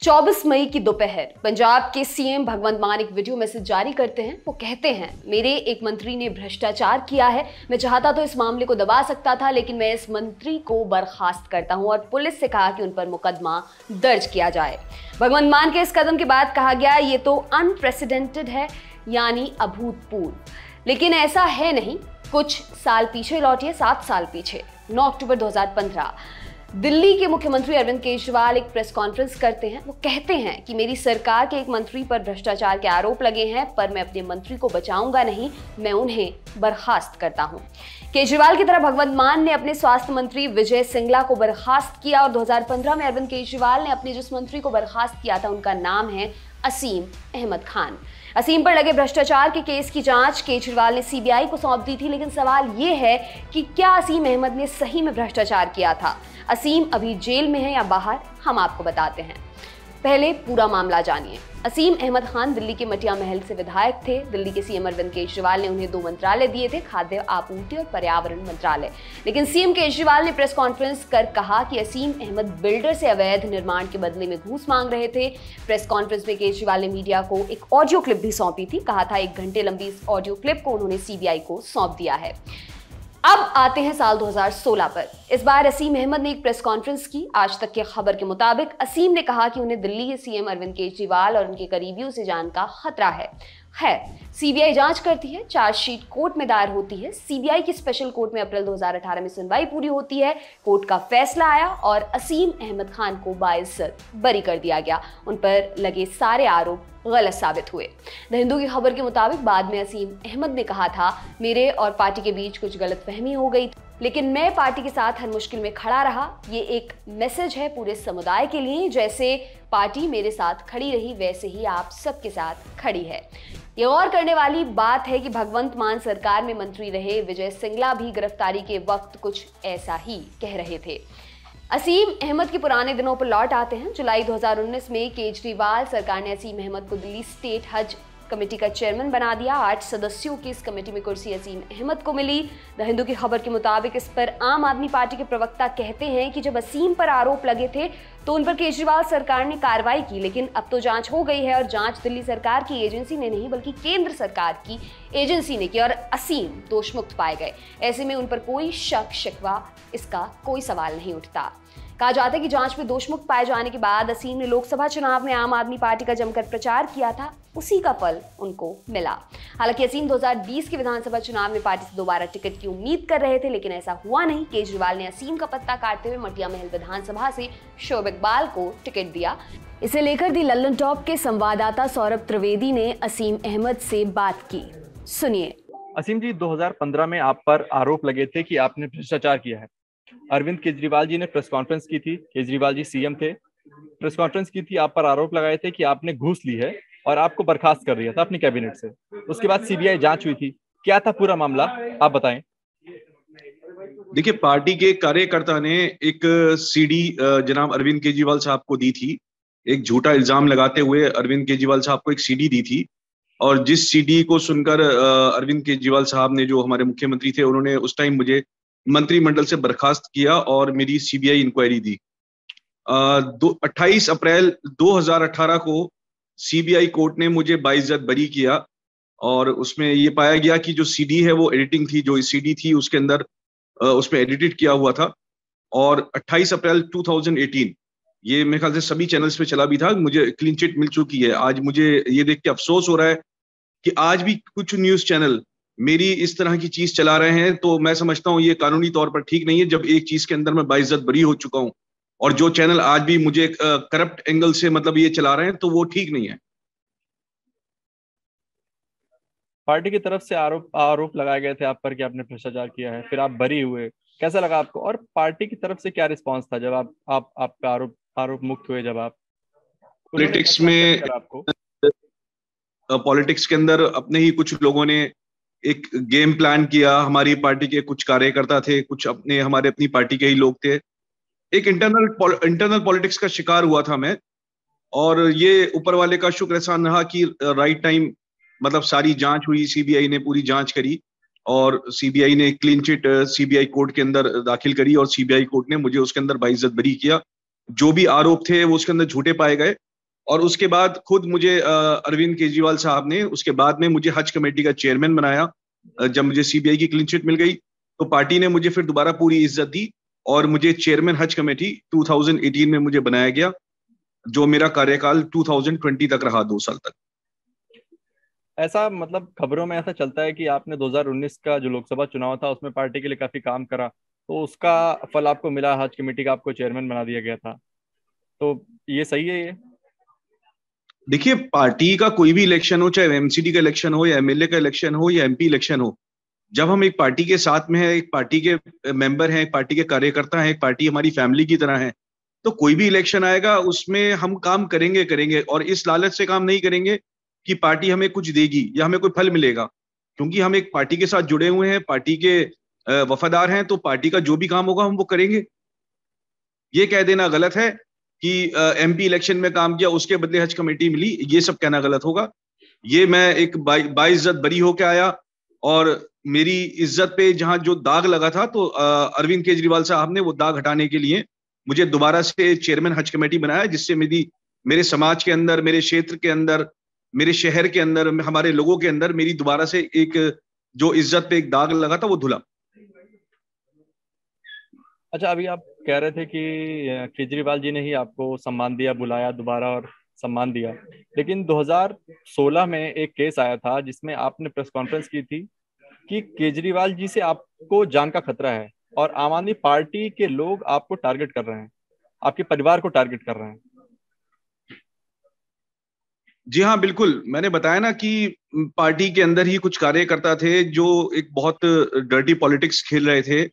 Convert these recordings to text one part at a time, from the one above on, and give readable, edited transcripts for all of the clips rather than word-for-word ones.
24 मई की दोपहर पंजाब के सीएम भगवंत मान एक वीडियो मैसेज जारी करते हैं। वो कहते हैं, मेरे एक मंत्री ने भ्रष्टाचार किया है। मैं चाहता तो इस मामले को दबा सकता था, लेकिन मैं इस मंत्री को बर्खास्त करता हूं और पुलिस से कहा कि उन पर मुकदमा दर्ज किया जाए। भगवंत मान के इस कदम के बाद कहा गया, ये तो अनप्रेसिडेंटेड है, यानी अभूतपूर्व। लेकिन ऐसा है नहीं। कुछ साल पीछे लौटिए, 7 साल पीछे। 9 अक्टूबर 2015 दिल्ली के मुख्यमंत्री अरविंद केजरीवाल एक प्रेस कॉन्फ्रेंस करते हैं। वो कहते हैं कि मेरी सरकार के एक मंत्री पर भ्रष्टाचार के आरोप लगे हैं, पर मैं अपने मंत्री को बचाऊंगा नहीं, मैं उन्हें बर्खास्त करता हूं। केजरीवाल की तरह भगवंत मान ने अपने स्वास्थ्य मंत्री विजय सिंगला को बर्खास्त किया और 2015 में अरविंद केजरीवाल ने अपने जिस मंत्री को बर्खास्त किया था, उनका नाम है असीम अहमद खान। असीम पर लगे भ्रष्टाचार के केस की जांच केजरीवाल ने सीबीआई को सौंप दी थी, लेकिन सवाल ये है कि क्या असीम अहमद ने सही में भ्रष्टाचार किया था? असीम अभी जेल में है या बाहर, हम आपको बताते हैं। पहले पूरा मामला जानिए। असीम अहमद खान दिल्ली के मटिया महल से विधायक थे। दिल्ली के सीएम अरविंद केजरीवाल ने उन्हें 2 मंत्रालय दिए थे, खाद्य आपूर्ति और पर्यावरण मंत्रालय। लेकिन सीएम केजरीवाल ने प्रेस कॉन्फ्रेंस कर कहा कि असीम अहमद बिल्डर से अवैध निर्माण के बदले में घूस मांग रहे थे। प्रेस कॉन्फ्रेंस में केजरीवाल ने मीडिया को एक ऑडियो क्लिप भी सौंपी थी। कहा था 1 घंटे लंबी इस ऑडियो क्लिप को उन्होंने सीबीआई को सौंप दिया है। अब आते हैं साल 2016 पर। इस बार असीम अहमद ने एक प्रेस कॉन्फ्रेंस की। आज तक की खबर के मुताबिक असीम ने कहा कि उन्हें दिल्ली के सीएम अरविंद केजरीवाल और उनके करीबियों से जान का खतरा है। सीबीआई जांच करती है, चार्जशीट कोर्ट में दायर होती है। सीबीआई की स्पेशल कोर्ट में अप्रैल 2018 में सुनवाई पूरी होती है। कोर्ट का फैसला आया और असीम अहमद खान को बाइज्जत बरी कर दिया गया। उन पर लगे सारे आरोप गलत साबित हुए। द हिंदू की खबर के मुताबिक बाद में असीम अहमद ने कहा था, मेरे और पार्टी के बीच कुछ गलतफहमी हो गई, लेकिन मैं पार्टी के साथ हर मुश्किल में खड़ा रहा। ये एक मैसेज है पूरे समुदाय के लिए, जैसे पार्टी मेरे साथ खड़ी रही वैसे ही आप सबके साथ खड़ी है। ये गौर करने वाली बात है कि भगवंत मान सरकार में मंत्री रहे विजय सिंगला भी गिरफ्तारी के वक्त कुछ ऐसा ही कह रहे थे। असीम अहमद के पुराने दिनों पर लौट आते हैं। जुलाई 2019 में केजरीवाल सरकार ने असीम अहमद को दिल्ली स्टेट हज कमेटी का चेयरमैन बना दिया। 8 सदस्यों की इस कमेटी में कुर्सी असीम अहमद को मिली। द हिंदू की खबर के मुताबिक इस पर आम आदमी पार्टी के प्रवक्ता कहते हैं कि जब असीम पर आरोप लगे थे तो उन पर केजरीवाल सरकार ने कार्रवाई की, लेकिन अब तो जांच हो गई है और जांच दिल्ली सरकार की एजेंसी ने नहीं बल्कि केंद्र सरकार की एजेंसी ने की और असीम दोषमुक्त पाए गए। ऐसे में उन पर कोई शक शिकवा, इसका कोई सवाल नहीं उठता। कहा जाता है कि जांच में दोषमुक्त पाए जाने के बाद असीम ने लोकसभा चुनाव में आम आदमी पार्टी का जमकर प्रचार किया था, उसी का फल उनको मिला। हालांकि असीम 2020 के विधानसभा चुनाव में पार्टी से दोबारा टिकट की उम्मीद कर रहे थे, लेकिन ऐसा हुआ नहीं। केजरीवाल ने असीम का पत्ता काटते हुए मटिया महल विधानसभा से शोएब इकबाल को टिकट दिया। इसे लेकर दी लल्लन टॉप के संवाददाता सौरभ त्रिवेदी ने असीम अहमद से बात की। सुनिए। असीम जी, 2015 में आप पर आरोप लगे थे कि आपने भ्रष्टाचार किया है। अरविंद केजरीवाल जी ने प्रेस कॉन्फ्रेंस की थी, केजरीवाल जी सीएम थे, प्रेस कॉन्फ्रेंस की थी, आप पर आरोप लगाए थे कि आपने घूस ली है और आपको बर्खास्त कर दिया था अपनी कैबिनेट से। उसके बाद सीबीआई जांच हुई थी। क्या था पूरा मामला, आप बताएं। देखिए, पार्टी के कार्यकर्ता ने एक सीडी जनाब अरविंद केजरीवाल साहब को दी थी। एक झूठा इल्जाम लगाते हुए अरविंद केजरीवाल साहब को एक सीडी दी थी और जिस सीडी को सुनकर अरविंद केजरीवाल साहब ने, जो हमारे मुख्यमंत्री थे, उन्होंने उस टाइम मुझे मंत्रिमंडल से बर्खास्त किया और मेरी सीबीआई इंक्वायरी दी। 28 अप्रैल 2018 को सीबीआई कोर्ट ने मुझे बाइज्जत बरी किया और उसमें ये पाया गया कि जो सीडी है वो एडिटिंग थी, जो सीडी थी उसके अंदर उसमें एडिटेड किया हुआ था। और 28 अप्रैल 2018 ये मेरे ख्याल से सभी चैनल्स पे चला भी था। मुझे क्लीन चिट मिल चुकी है। आज मुझे ये देख के अफसोस हो रहा है कि आज भी कुछ न्यूज चैनल मेरी इस तरह की चीज चला रहे हैं, तो मैं समझता हूं ये कानूनी तौर पर ठीक नहीं है। जब एक चीज के अंदर मैं बाइज्जत बरी हो चुका हूं और जो चैनल आज भी मुझे करप्ट एंगल से मतलब ये चला रहे हैं, तो वो ठीक नहीं है। पार्टी की तरफ से आरोप लगाए गए थे आप पर कि आपने भ्रष्टाचार किया है, फिर आप बरी हुए, कैसा लगा आपको? और पार्टी की तरफ से क्या रिस्पांस था जब आपका आरोप मुक्त हुए? जब आप पॉलिटिक्स में, आपको पॉलिटिक्स के अंदर अपने ही कुछ लोगों ने एक गेम प्लान किया। हमारी पार्टी के कुछ कार्यकर्ता थे, कुछ हमारे अपनी पार्टी के ही लोग थे। एक इंटरनल पॉलिटिक्स का शिकार हुआ था मैं, और ये ऊपर वाले का शुक्र एहसान रहा कि राइट टाइम मतलब सारी जांच हुई, सीबीआई ने पूरी जांच करी और सीबीआई ने क्लीन चिट सीबीआई कोर्ट के अंदर दाखिल करी और सीबीआई कोर्ट ने मुझे उसके अंदर बाइज्जत बरी किया। जो भी आरोप थे वो उसके अंदर झूठे पाए गए और उसके बाद खुद मुझे अरविंद केजरीवाल साहब ने उसके बाद में मुझे हज कमेटी का चेयरमैन बनाया। जब मुझे सीबीआई की क्लीन चिट मिल गई तो पार्टी ने मुझे फिर दोबारा पूरी इज्जत दी और मुझे चेयरमैन हज कमेटी 2018 में मुझे बनाया गया, जो मेरा कार्यकाल 2020 तक रहा, 2 साल तक। ऐसा मतलब खबरों में ऐसा चलता है कि आपने 2019 का जो लोकसभा चुनाव था उसमें पार्टी के लिए काफी काम करा, तो उसका फल आपको मिला, हज कमेटी का आपको चेयरमैन बना दिया गया था, तो ये सही है ये? देखिए, पार्टी का कोई भी इलेक्शन हो, चाहे एमसीडी का इलेक्शन हो या एमएलए का इलेक्शन हो या एमपी इलेक्शन हो, जब हम एक पार्टी के साथ में है, एक पार्टी के मेंबर हैं, एक पार्टी के कार्यकर्ता हैं, एक पार्टी हमारी फैमिली की तरह है, तो कोई भी इलेक्शन आएगा उसमें हम काम करेंगे करेंगे, और इस लालच से काम नहीं करेंगे कि पार्टी हमें कुछ देगी या हमें कोई फल मिलेगा। क्योंकि हम एक पार्टी के साथ जुड़े हुए हैं, पार्टी के वफादार हैं, तो पार्टी का जो भी काम होगा हम वो करेंगे। ये कह देना गलत है कि एमपी इलेक्शन में काम किया उसके बदले हज कमेटी मिली, ये सब कहना गलत होगा। ये मैं एक बाइज्जत बरी होके आया, और मेरी इज्जत पे जहां जो दाग लगा था, तो अरविंद केजरीवाल साहब ने वो दाग हटाने के लिए मुझे दोबारा से चेयरमैन हज कमेटी बनाया, जिससे मेरे समाज के अंदर, मेरे क्षेत्र के अंदर, मेरे शहर के अंदर, हमारे लोगों के अंदर मेरी दोबारा से एक जो इज्जत पे एक दाग लगा था वो धुला। अच्छा, अभी आप कह रहे थे कि केजरीवाल जी ने ही आपको सम्मान दिया, बुलाया दोबारा और सम्मान दिया, लेकिन 2016 में एक केस आया था जिसमें आपने प्रेस कॉन्फ्रेंस की थी कि केजरीवाल जी से आपको जान का खतरा है और आम आदमी पार्टी के लोग आपको टारगेट कर रहे हैं, आपके परिवार को टारगेट कर रहे हैं। जी हाँ, बिल्कुल। मैंने बताया ना कि पार्टी के अंदर ही कुछ कार्यकर्ता थे जो एक बहुत डर्टी पॉलिटिक्स खेल रहे थे,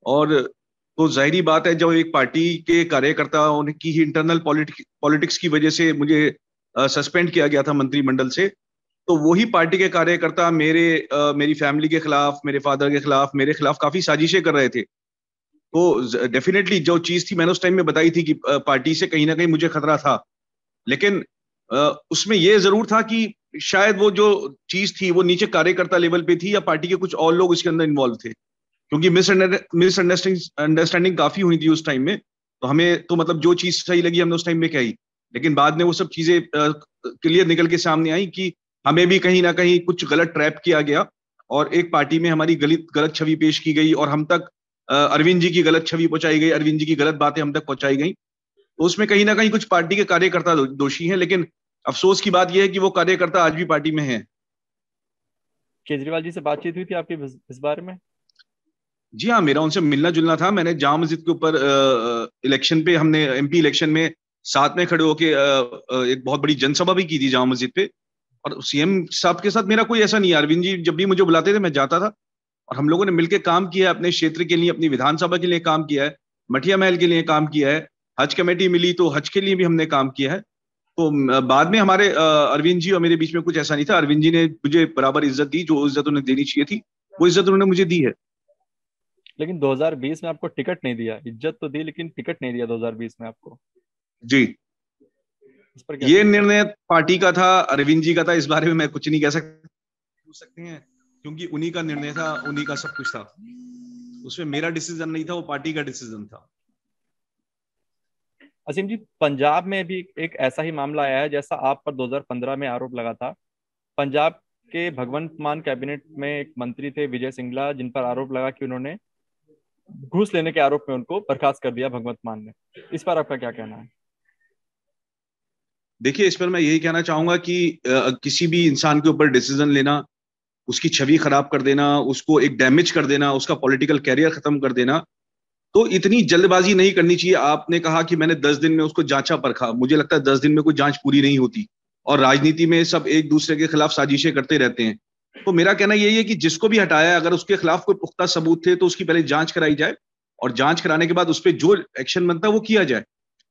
और तो जाहिर बात है जब एक पार्टी के कार्यकर्ताओं की ही इंटरनल पॉलिटिक्स की वजह से मुझे सस्पेंड किया गया था मंत्रिमंडल से, तो वही पार्टी के कार्यकर्ता मेरी फैमिली के खिलाफ, मेरे फादर के खिलाफ, मेरे खिलाफ काफी साजिशें कर रहे थे। तो डेफिनेटली जो चीज थी मैंने उस टाइम में बताई थी कि पार्टी से कहीं ना कहीं मुझे खतरा था, लेकिन उसमें यह जरूर था कि शायद वो जो चीज थी वो नीचे कार्यकर्ता लेवल पे थी, या पार्टी के कुछ और लोग इसके अंदर इन्वॉल्व थे, क्योंकि मिसअंडरस्टैंडिंग काफी हुई थी उस टाइम में। तो हमें तो मतलब जो चीज सही लगी हमने उस टाइम में कही, लेकिन बाद में वो सब चीजें क्लियर निकल के सामने आई कि हमें भी कहीं ना कहीं कुछ गलत ट्रैप किया गया, और एक पार्टी में हमारी गलत छवि पेश की गई, और हम तक अरविंद जी की गलत छवि पहुंचाई गई, अरविंद जी की गलत बातें हम तक पहुंचाई गई। तो उसमें कहीं ना कहीं कुछ पार्टी के कार्यकर्ता दोषी हैं, लेकिन अफसोस की बात यह है कि वो कार्यकर्ता आज भी पार्टी में हैं। केजरीवाल जी से बातचीत हुई थी आपकी इस बारे में? जी हाँ, मेरा उनसे मिलना जुलना था। मैंने जामा मस्जिद के ऊपर इलेक्शन पे, हमने एमपी इलेक्शन में साथ में खड़े होके एक बहुत बड़ी जनसभा भी की थी जामा मस्जिद पे, और सीएम साहब के साथ मेरा कोई ऐसा नहीं है। अरविंद जी जब भी मुझे बुलाते थे मैं जाता था, और हम लोगों ने मिलकर काम किया है, अपने क्षेत्र के लिए, अपनी विधानसभा के लिए काम किया है, मठिया महल के लिए काम किया है, हज कमेटी मिली तो हज के लिए भी हमने काम किया है। तो बाद में हमारे अरविंद जी और मेरे बीच में कुछ ऐसा नहीं था। अरविंद जी ने मुझे बराबर इज्जत दी, जो इज्जत उन्हें देनी चाहिए थी वो इज्जत उन्होंने मुझे दी है। लेकिन 2020 में आपको टिकट नहीं दिया, इज्जत तो दी लेकिन टिकट नहीं दिया 2020 में आपको। जी, इस पर क्या ये निर्णय पार्टी का था, अरविंद जी का था, इस बारे में मैं कुछ नहीं कह सकता। पूछ सकते हैं, क्योंकि उन्हीं का निर्णय था, उन्हीं का सब कुछ था, उसमें मेरा डिसीजन नहीं था, वो पार्टी का डिसीजन था। असीम जी, पंजाब में भी एक ऐसा ही मामला आया है जैसा आप पर 2015 में आरोप लगा था। पंजाब के भगवंत मान कैबिनेट में एक मंत्री थे विजय सिंगला, जिन पर आरोप लगा कि उन्होंने घूस लेने के आरोप में उनको बर्खास्त कर दिया भगवंत मान ने। इस पर आपका क्या कहना है? देखिए, इस पर मैं यही कहना चाहूंगा कि किसी भी इंसान के ऊपर डिसीजन लेना, उसकी छवि खराब कर देना, उसको एक डैमेज कर देना, उसका पॉलिटिकल कैरियर खत्म कर देना, तो इतनी जल्दबाजी नहीं करनी चाहिए। आपने कहा कि मैंने 10 दिन में उसको जांचा परखा, मुझे लगता है 10 दिन में कोई जांच पूरी नहीं होती, और राजनीति में सब एक दूसरे के खिलाफ साजिशें करते रहते हैं। तो मेरा कहना यही है कि जिसको भी हटाया, अगर उसके खिलाफ कोई पुख्ता सबूत थे तो उसकी पहले जांच कराई जाए, और जांच कराने के बाद उस पर जो एक्शन बनता है वो किया जाए।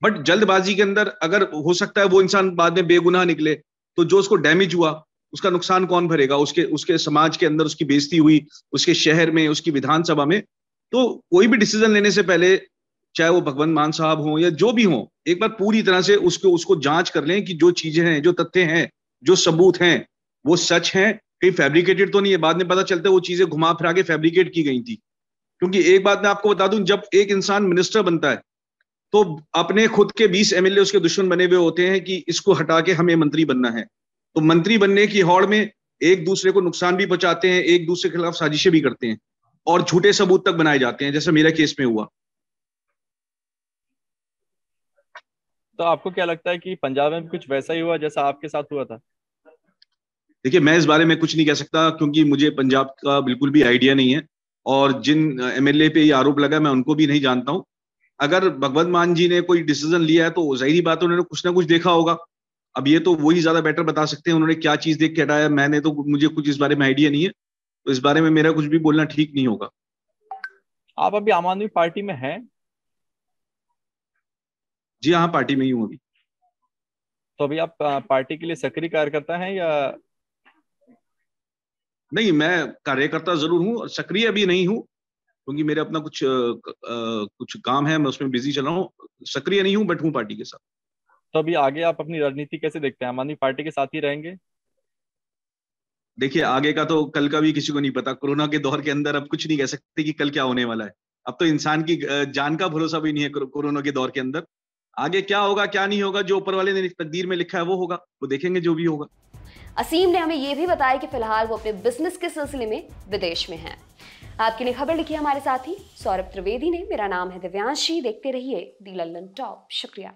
बट जल्दबाजी के अंदर अगर हो सकता है वो इंसान बाद में बेगुनाह निकले, तो जो उसको डैमेज हुआ उसका नुकसान कौन भरेगा? उसके समाज के अंदर उसकी बेइज्जती हुई, उसके शहर में, उसकी विधानसभा में। तो कोई भी डिसीजन लेने से पहले, चाहे वो भगवंत मान साहब हो या जो भी हो, एक बार पूरी तरह से उसको जांच कर लें कि जो चीजें हैं, जो तथ्य हैं, जो सबूत हैं, वो सच हैं, कहीं फैब्रिकेटेड तो नहीं है। बाद में पता चलता है वो चीजें घुमा फिरा के फैब्रिकेट की गई थी। क्योंकि एक बात मैं आपको बता दूं, जब एक इंसान मिनिस्टर बनता है तो अपने खुद के 20 एमएलए उसके दुश्मन बने हुए होते हैं कि इसको हटा के हमें मंत्री बनना है। तो मंत्री बनने की हौड़ में एक दूसरे को नुकसान भी पहुंचाते हैं, एक दूसरे के खिलाफ साजिशें भी करते हैं और झूठे सबूत तक बनाए जाते हैं, जैसे मेरे केस में हुआ। तो आपको क्या लगता है कि पंजाब में भी कुछ वैसा ही हुआ जैसा आपके साथ हुआ था? देखिए, मैं इस बारे में कुछ नहीं कह सकता क्योंकि मुझे पंजाब का बिल्कुल भी आइडिया नहीं है और जिन एमएलए पे ये आरोप लगा मैं उनको भी नहीं जानता हूं। अगर भगवंत मान जी ने कोई डिसीजन लिया है तो जाहिर बात है उन्होंने कुछ ना कुछ देखा होगा। अब ये तो वही ज्यादा बेटर बता सकते हैं उन्होंने क्या चीज देख के हटाया। मैंने तो, मुझे कुछ इस बारे में आइडिया नहीं है, तो इस बारे में मेरा कुछ भी बोलना ठीक नहीं होगा। आप अभी आम आदमी पार्टी में हैं? जी हाँ, पार्टी में ही हूँ अभी। तो अभी आप पार्टी के लिए सक्रिय कार्यकर्ता हैं या? नहीं, मैं कार्यकर्ता जरूर हूँ, सक्रिय अभी नहीं हूँ क्योंकि मेरे अपना कुछ काम है, मैं उसमें बिजी चल रहा हूँ। सक्रिय नहीं हूँ बट हूँ पार्टी के साथ। तो अभी आगे आप अपनी रणनीति कैसे देखते हैं? आम आदमी पार्टी के साथ ही रहेंगे? देखिए, आगे का तो कल का भी किसी को नहीं पता। कोरोना के दौर के अंदर अब कुछ नहीं कह सकते कि कल क्या होने वाला है। अब तो इंसान की जान का भरोसा भी नहीं है कोरोना के दौर के अंदर। आगे क्या होगा क्या नहीं होगा, जो ऊपर वाले ने तकदीर में लिखा है वो होगा, वो देखेंगे जो भी होगा। असीम ने हमें यह भी बताया कि फिलहाल वो अपने बिजनेस के सिलसिले में विदेश में हैं। आपके लिए खबर लिखी हमारे साथी सौरभ त्रिवेदी ने। मेरा नाम है दिव्यांशी। देखते रहिए दी लंदन टॉप। शुक्रिया।